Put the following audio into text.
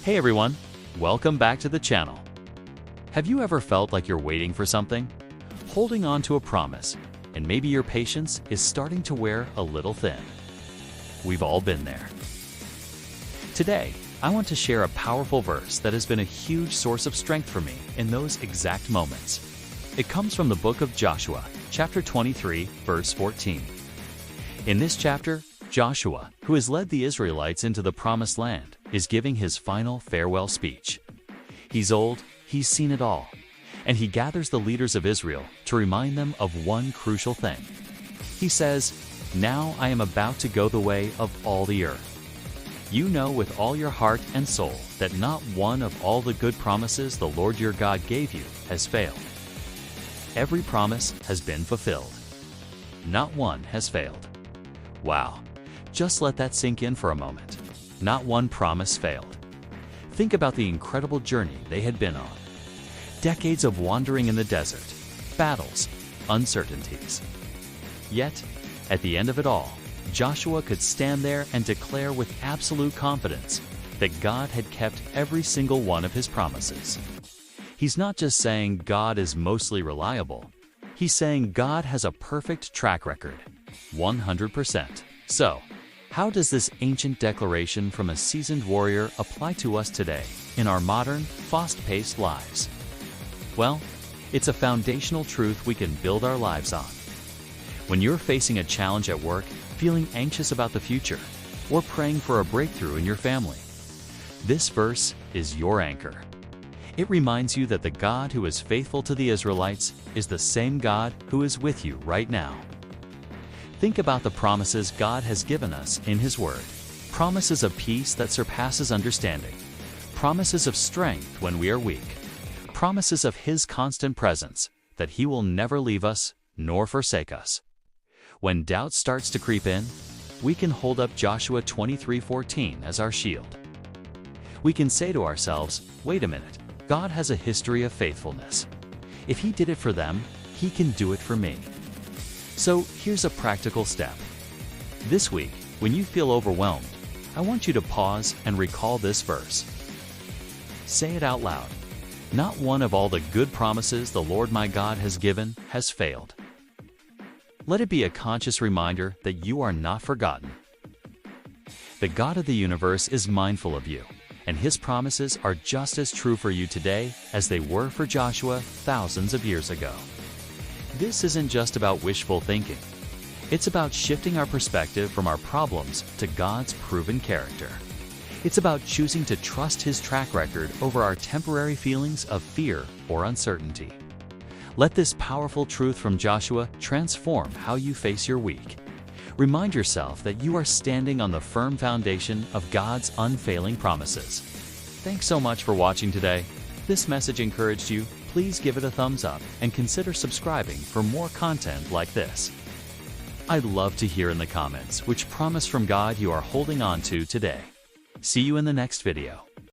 Hey everyone, welcome back to the channel. Have you ever felt like you're waiting for something? Holding on to a promise, and maybe your patience is starting to wear a little thin. We've all been there. Today, I want to share a powerful verse that has been a huge source of strength for me in those exact moments. It comes from the book of Joshua, chapter 23, verse 14. In this chapter, Joshua, who has led the Israelites into the promised land, is giving his final farewell speech. He's old, he's seen it all, and he gathers the leaders of Israel to remind them of one crucial thing. He says, "Now I am about to go the way of all the earth. You know with all your heart and soul that not one of all the good promises the Lord your God gave you has failed. Every promise has been fulfilled. Not one has failed." Wow. Just let that sink in for a moment. Not one promise failed. Think about the incredible journey they had been on. Decades of wandering in the desert, battles, uncertainties. Yet, at the end of it all, Joshua could stand there and declare with absolute confidence that God had kept every single one of his promises. He's not just saying God is mostly reliable. He's saying God has a perfect track record, 100%. So, how does this ancient declaration from a seasoned warrior apply to us today in our modern, fast-paced lives? Well, it's a foundational truth we can build our lives on. When you're facing a challenge at work, feeling anxious about the future, or praying for a breakthrough in your family, this verse is your anchor. It reminds you that the God who is faithful to the Israelites is the same God who is with you right now. Think about the promises God has given us in His Word. Promises of peace that surpasses understanding. Promises of strength when we are weak. Promises of His constant presence, that He will never leave us nor forsake us. When doubt starts to creep in, we can hold up Joshua 23:14 as our shield. We can say to ourselves, wait a minute, God has a history of faithfulness. If He did it for them, He can do it for me. So here's a practical step. This week, when you feel overwhelmed, I want you to pause and recall this verse. Say it out loud. Not one of all the good promises the Lord my God has given has failed. Let it be a conscious reminder that you are not forgotten. The God of the universe is mindful of you, and His promises are just as true for you today as they were for Joshua thousands of years ago. This isn't just about wishful thinking. It's about shifting our perspective from our problems to God's proven character. It's about choosing to trust His track record over our temporary feelings of fear or uncertainty. Let this powerful truth from Joshua transform how you face your week. Remind yourself that you are standing on the firm foundation of God's unfailing promises. Thanks so much for watching today. If this message encouraged you, please give it a thumbs up and consider subscribing for more content like this. I'd love to hear in the comments which promise from God you are holding on to today. See you in the next video.